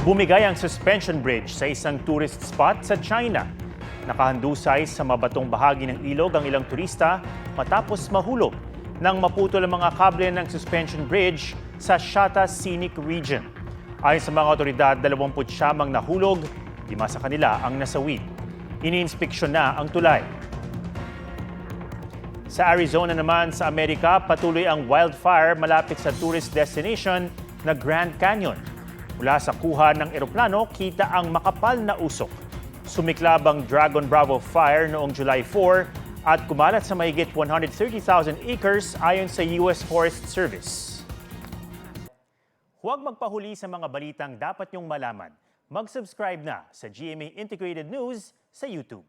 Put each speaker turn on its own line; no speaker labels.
Bumigay ang suspension bridge sa isang tourist spot sa China. Nakahandusay sa mabatong bahagi ng ilog ang ilang turista matapos mahulog nang maputol ang mga kable ng suspension bridge sa Shata Scenic Region. Ayon sa mga otoridad, 29 nahulog, 5 sa kanila ang nasawi. Iniinspeksyon na ang tulay. Sa Arizona naman sa Amerika, patuloy ang wildfire malapit sa tourist destination na Grand Canyon. Mula sa kuha ng eroplano, kita ang makapal na usok. Sumiklab ang Dragon Bravo fire noong July 4 at kumalat sa mahigit 130,000 acres ayon sa US Forest Service. Huwag magpahuli sa mga balitang dapat niyong malaman. Mag-subscribe na sa GMA Integrated News sa YouTube.